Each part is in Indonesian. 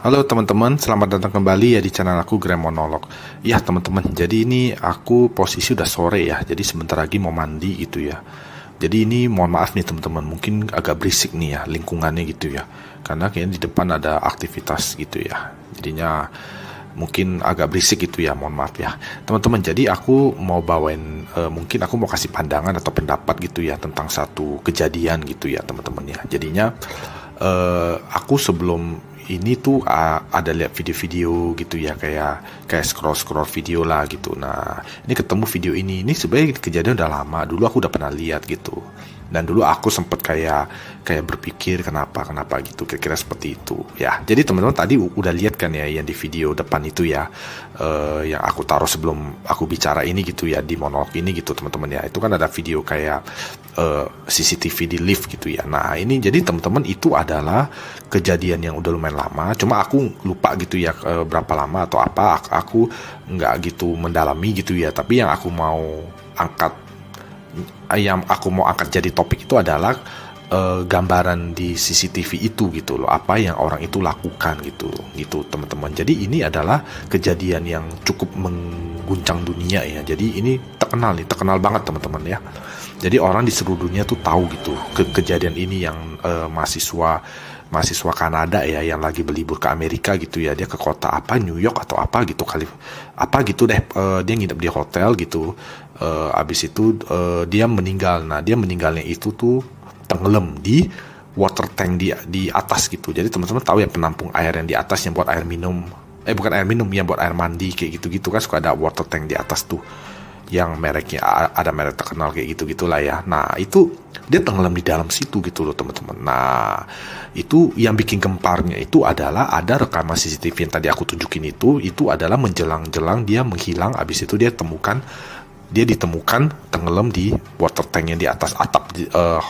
Halo teman-teman, selamat datang kembali ya di channel aku Grand Monolog. Ya teman-teman, jadi ini aku posisi udah sore ya, jadi sebentar lagi mau mandi gitu ya. Jadi ini mohon maaf nih teman-teman, mungkin agak berisik nih ya lingkungannya gitu ya. Karena kayaknya di depan ada aktivitas gitu ya. Jadinya mungkin agak berisik gitu ya, mohon maaf ya. Teman-teman, jadi aku mau bawain, mungkin aku mau kasih pandangan atau pendapat gitu ya tentang satu kejadian gitu ya teman-teman ya. Jadinya aku sebelum ini tuh ada lihat video-video gitu ya, kayak scroll video lah gitu. Nah, ini ketemu video ini sebenarnya kejadian udah lama, dulu aku udah pernah lihat gitu. Dan dulu aku sempet kayak berpikir kenapa gitu, kira-kira seperti itu ya. Jadi teman-teman tadi udah lihat kan ya yang di video depan itu ya, yang aku taruh sebelum aku bicara ini gitu ya, di monolog ini gitu teman-teman ya. Itu kan ada video kayak CCTV di lift gitu ya. Nah ini jadi teman-teman, itu adalah kejadian yang udah lumayan lama, cuma aku lupa gitu ya berapa lama atau apa, aku nggak gitu mendalami gitu ya. Tapi yang aku mau angkat jadi topik itu adalah gambaran di CCTV itu gitu loh, apa yang orang itu lakukan gitu teman-teman. Jadi ini adalah kejadian yang cukup mengguncang dunia ya. Jadi ini terkenal banget teman-teman ya. Jadi orang di seluruh dunia tuh tahu gitu kejadian ini, yang mahasiswa Kanada ya yang lagi berlibur ke Amerika gitu ya. Dia ke kota apa, New York atau apa gitu kali, apa gitu deh. Dia nginep di hotel gitu. Abis itu dia meninggal. Nah dia meninggalnya itu tuh tenggelam di water tank di atas gitu. Jadi teman-teman tahu ya, penampung air yang di atas yang buat air minum, bukan air minum, yang buat air mandi kayak gitu kan, suka ada water tank di atas tuh, yang mereknya ada merek terkenal kayak gitulah ya. Nah itu dia tenggelam di dalam situ gitu loh teman-teman. Nah itu yang bikin gemparnya itu adalah ada rekaman CCTV yang tadi aku tunjukin itu adalah menjelang dia menghilang. Abis itu dia ditemukan tenggelam di water tank yang di atas atap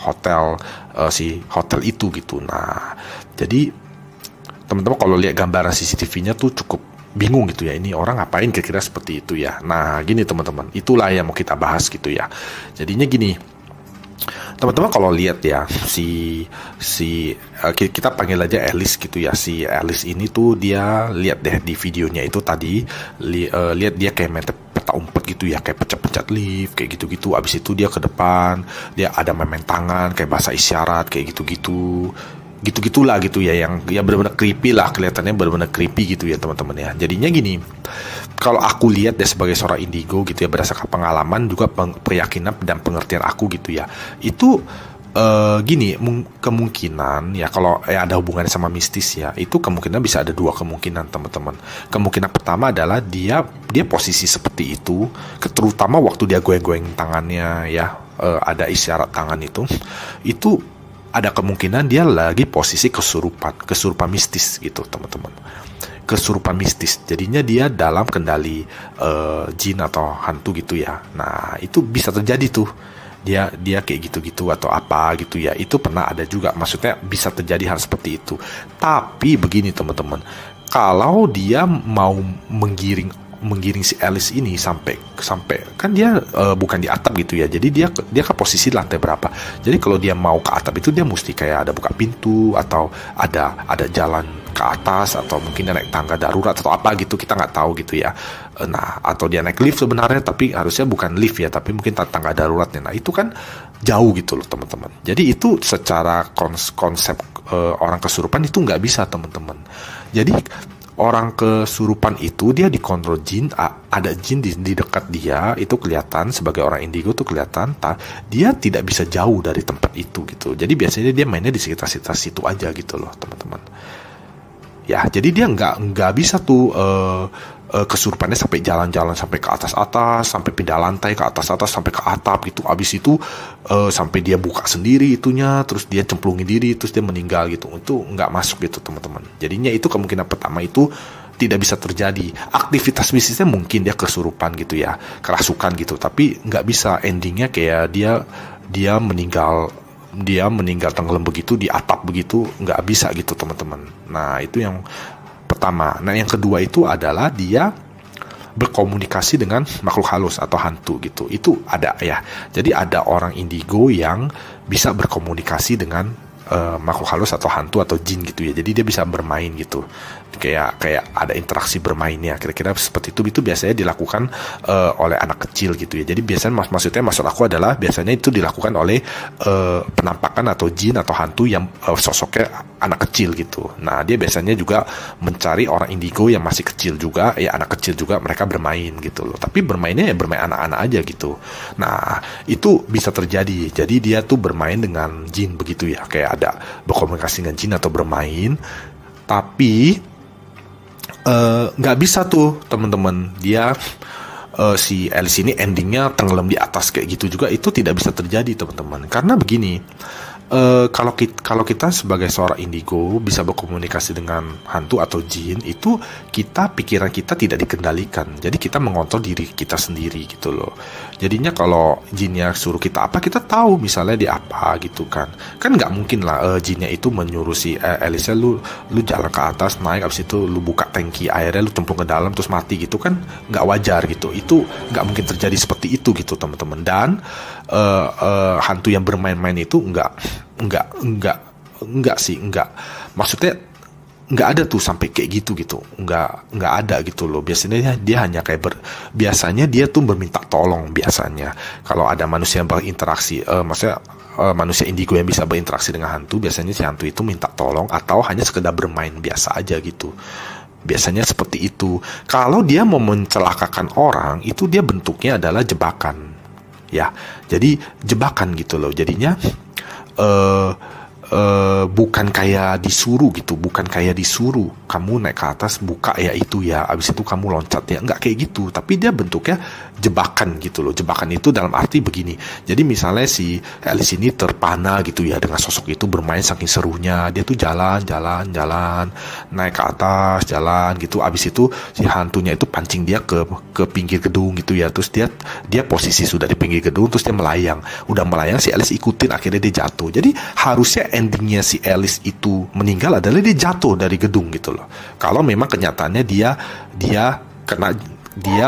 hotel, si hotel itu gitu. Nah jadi teman-teman kalau lihat gambaran CCTV-nya tuh cukup bingung gitu ya, ini orang ngapain kira-kira seperti itu ya. Nah gini teman-teman, itulah yang mau kita bahas gitu ya. Jadinya gini teman-teman, kalau lihat ya kita panggil aja Alice gitu ya. Si Alice ini tuh dia lihat deh di videonya itu tadi, lihat dia kayak main peta umpet gitu ya, kayak pencet-pencet lift kayak gitu. Abis itu dia ke depan, dia ada main tangan kayak bahasa isyarat kayak gitulah gitu ya, yang ya benar-benar creepy lah, kelihatannya benar-benar creepy gitu ya teman-teman ya. Jadinya gini, kalau aku lihat deh sebagai seorang indigo gitu ya, berdasarkan pengalaman juga keyakinan dan pengertian aku gitu ya, itu gini, kemungkinan ya kalau ada hubungannya sama mistis ya, itu kemungkinan bisa ada dua kemungkinan teman-teman. Kemungkinan pertama adalah dia posisi seperti itu, terutama waktu dia goyang-goyang tangannya ya, ada isyarat tangan itu ada kemungkinan dia lagi posisi kesurupan mistis gitu teman-teman, kesurupan mistis. Jadinya dia dalam kendali jin atau hantu gitu ya. Nah itu bisa terjadi tuh, dia kayak gitu atau apa gitu ya. Itu pernah ada juga, maksudnya bisa terjadi hal seperti itu. Tapi begini teman-teman, kalau dia mau menggiring si Alice ini sampai kan dia bukan di atap gitu ya. Jadi dia ke posisi lantai berapa. Jadi kalau dia mau ke atap itu dia mesti kayak ada buka pintu, atau ada jalan ke atas, atau mungkin dia naik tangga darurat atau apa gitu, kita nggak tahu gitu ya. Nah atau dia naik lift sebenarnya, tapi harusnya bukan lift ya, tapi mungkin tangga daruratnya. Nah itu kan jauh gitu loh teman-teman. Jadi itu secara konsep orang kesurupan itu nggak bisa teman-teman. Jadi orang kesurupan itu dia dikontrol jin, ada jin di dekat dia, itu kelihatan. Sebagai orang indigo tuh kelihatan, dia tidak bisa jauh dari tempat itu gitu. Jadi biasanya dia mainnya di sekitar situ aja gitu loh teman-teman ya. Jadi dia nggak bisa tuh kesurupannya sampai jalan-jalan sampai ke atas, sampai pindah lantai ke atas sampai ke atap gitu. Abis itu sampai dia buka sendiri itunya, terus dia cemplungin diri, terus dia meninggal gitu. Itu nggak masuk gitu teman-teman. Jadinya itu kemungkinan pertama itu tidak bisa terjadi. Aktivitas bisnisnya mungkin dia kesurupan gitu ya, kerasukan gitu, tapi nggak bisa endingnya kayak dia meninggal tenggelam begitu di atap begitu, nggak bisa gitu teman-teman. Nah itu yang pertama. Nah yang kedua itu adalah dia berkomunikasi dengan makhluk halus atau hantu gitu. Itu ada ya. Jadi ada orang indigo yang bisa berkomunikasi dengan makhluk halus atau hantu atau jin gitu ya. Jadi dia bisa bermain gitu, kayak ada interaksi bermainnya, kira-kira seperti itu biasanya dilakukan oleh anak kecil gitu ya. Jadi biasanya maksud aku adalah biasanya itu dilakukan oleh penampakan atau jin atau hantu yang sosoknya anak kecil gitu. Nah dia biasanya juga mencari orang indigo yang masih kecil juga, ya anak kecil juga, mereka bermain gitu loh. Tapi bermainnya ya bermain anak-anak aja gitu. Nah itu bisa terjadi. Jadi dia tuh bermain dengan jin begitu ya, kayak ada berkomunikasi dengan jin atau bermain. Tapi nggak bisa tuh teman-teman, dia si Alice ini endingnya tenggelam di atas kayak gitu juga, itu tidak bisa terjadi teman-teman. Karena begini, kalau kita sebagai seorang indigo bisa berkomunikasi dengan hantu atau jin, itu pikiran kita tidak dikendalikan. Jadi kita mengontrol diri kita sendiri gitu loh. Jadinya kalau jinnya suruh kita apa, kita tahu misalnya di apa gitu kan. Kan nggak mungkin lah jinnya itu menyuruh si Alice, lu jalan ke atas, naik, abis itu lu buka tangki airnya, lu cemplung ke dalam terus mati gitu kan, nggak wajar gitu. Itu nggak mungkin terjadi seperti itu gitu teman-teman. Dan hantu yang bermain-main itu enggak sih, maksudnya nggak ada tuh sampai kayak gitu, nggak ada gitu loh. Biasanya dia hanya biasanya dia tuh berminta tolong. Biasanya kalau ada manusia yang berinteraksi, maksudnya manusia indigo yang bisa berinteraksi dengan hantu, biasanya si hantu itu minta tolong atau hanya sekedar bermain biasa aja gitu. Biasanya seperti itu. Kalau dia mau mencelakakan orang, itu dia bentuknya adalah jebakan ya. Jadi jebakan gitu loh. Jadinya bukan kayak disuruh gitu, bukan kayak disuruh kamu naik ke atas buka ya itu ya, abis itu kamu loncat ya, nggak kayak gitu. Tapi dia bentuknya jebakan gitu loh. Jebakan itu dalam arti begini, jadi misalnya si Alice ini terpana gitu ya dengan sosok itu bermain saking serunya, dia tuh jalan naik ke atas, jalan gitu, abis itu si hantunya itu pancing dia ke pinggir gedung gitu ya, terus dia posisi sudah di pinggir gedung, terus dia melayang, udah melayang si Alice ikutin, akhirnya dia jatuh. Jadi harusnya endingnya si Alice itu meninggal adalah dia jatuh dari gedung gitu loh. Kalau memang kenyataannya dia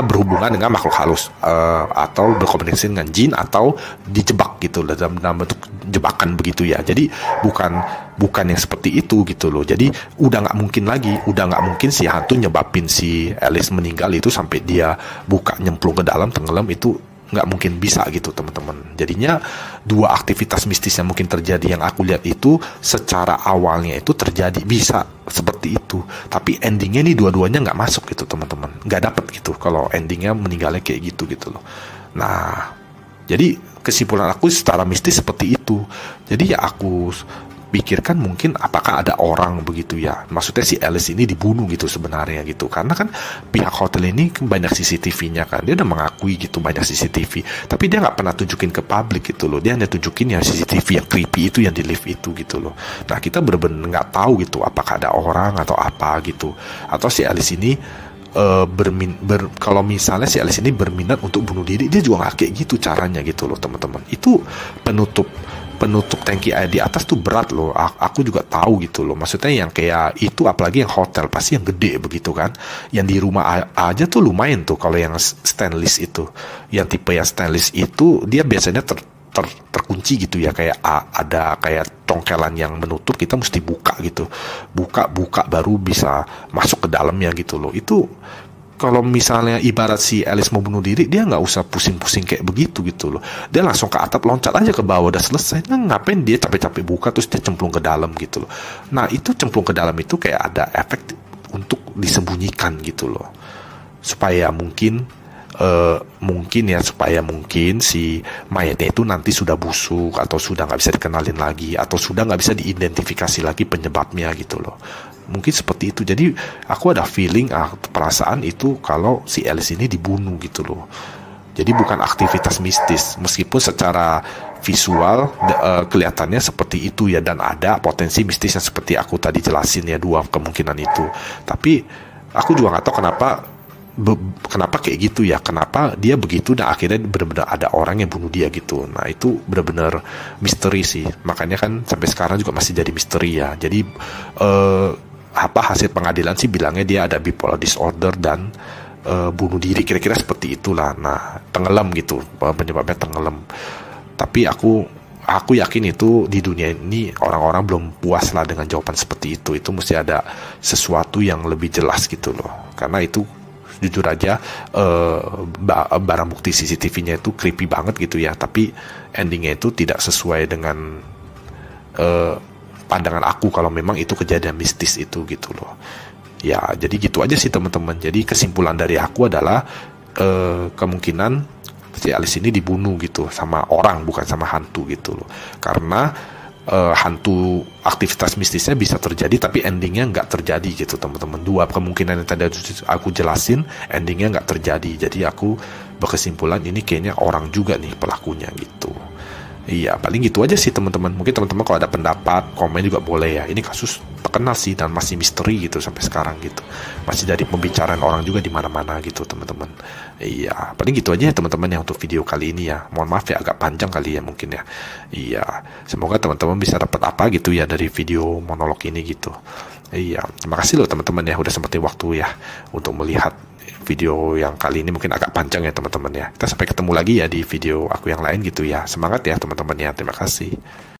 berhubungan dengan makhluk halus atau berkomunikasi dengan jin atau dijebak gitu loh, dalam bentuk jebakan begitu ya. Jadi bukan yang seperti itu gitu loh. Jadi udah nggak mungkin si hantu nyebabin si Alice meninggal itu sampai dia buka nyemplung ke dalam tenggelam, itu nggak mungkin bisa gitu teman-teman. Jadinya dua aktivitas mistis yang mungkin terjadi yang aku lihat itu secara awalnya itu terjadi bisa seperti itu, tapi endingnya nih dua-duanya nggak masuk gitu teman-teman, nggak dapet gitu kalau endingnya meninggalnya kayak gitu loh. Nah jadi kesimpulan aku secara mistis seperti itu. Jadi ya aku pikirkan mungkin apakah ada orang begitu ya, maksudnya si Alice ini dibunuh gitu sebenarnya gitu, karena kan pihak hotel ini banyak CCTV-nya kan, dia udah mengakui gitu banyak CCTV, tapi dia nggak pernah tunjukin ke publik gitu loh. Dia hanya tunjukin ya CCTV yang creepy itu yang di lift itu gitu loh. Nah kita bener-bener nggak tahu gitu apakah ada orang atau apa gitu, atau si Alice ini kalau misalnya si Alice ini berminat untuk bunuh diri, dia juga nggak kayak gitu caranya gitu loh teman-teman. Itu penutup tangki air di atas tuh berat loh. Aku juga tahu gitu loh. Maksudnya yang kayak itu, apalagi yang hotel pasti yang gede begitu kan. Yang di rumah aja tuh lumayan tuh. Kalau yang stainless itu, yang tipe yang stainless itu dia biasanya terkunci gitu ya, kayak ada kayak congkelan yang menutup, kita mesti buka gitu, buka baru bisa masuk ke dalamnya gitu loh. Itu kalau misalnya ibarat si Alice mau bunuh diri, dia nggak usah pusing-pusing kayak begitu gitu loh. Dia langsung ke atap, loncat aja ke bawah, udah selesai. Nah ngapain dia capek-capek buka terus dia cemplung ke dalam gitu loh. Nah itu cemplung ke dalam itu kayak ada efek untuk disembunyikan gitu loh, supaya mungkin si mayatnya itu nanti sudah busuk atau sudah nggak bisa dikenalin lagi atau sudah nggak bisa diidentifikasi lagi penyebabnya gitu loh. Mungkin seperti itu. Jadi aku ada feeling, perasaan itu kalau si Alice ini dibunuh gitu loh. Jadi bukan aktivitas mistis, meskipun secara visual kelihatannya seperti itu ya, dan ada potensi mistis yang seperti aku tadi jelasin ya, dua kemungkinan itu. Tapi aku juga nggak tahu kenapa kayak gitu ya, kenapa dia begitu dan akhirnya benar-benar ada orang yang bunuh dia gitu. Nah itu benar-benar misteri sih, makanya kan sampai sekarang juga masih jadi misteri ya. Jadi hasil pengadilan sih bilangnya dia ada bipolar disorder dan bunuh diri, kira-kira seperti itulah. Nah tenggelam gitu, penyebabnya tenggelam. Tapi aku aku yakin itu di dunia ini orang-orang belum puas lah dengan jawaban seperti itu. Itu mesti ada sesuatu yang lebih jelas gitu loh. Karena itu jujur aja barang bukti CCTV-nya itu creepy banget gitu ya. Tapi endingnya itu tidak sesuai dengan pandangan aku kalau memang itu kejadian mistis itu gitu loh. Ya jadi gitu aja sih teman-teman. Jadi kesimpulan dari aku adalah kemungkinan si Alice ini dibunuh gitu sama orang, bukan sama hantu gitu loh. Karena hantu aktivitas mistisnya bisa terjadi tapi endingnya nggak terjadi gitu teman-teman. Dua kemungkinan yang tadi aku jelasin endingnya nggak terjadi. Jadi aku berkesimpulan ini kayaknya orang juga nih pelakunya gitu. Iya, paling gitu aja sih teman-teman. Mungkin teman-teman kalau ada pendapat, komen juga boleh ya. Ini kasus terkenal sih dan masih misteri gitu sampai sekarang gitu. Masih jadi pembicaraan orang juga di mana-mana gitu teman-teman. Iya, paling gitu aja ya teman-teman yang untuk video kali ini ya. Mohon maaf ya agak panjang kali ya mungkin ya. Iya, semoga teman-teman bisa dapat apa gitu ya dari video monolog ini gitu. Iya, terima kasih loh teman-teman ya udah sempetin waktu ya untuk melihat video yang kali ini mungkin agak panjang ya teman-teman ya. Kita sampai ketemu lagi ya di video aku yang lain gitu ya. Semangat ya teman-teman ya. Terima kasih.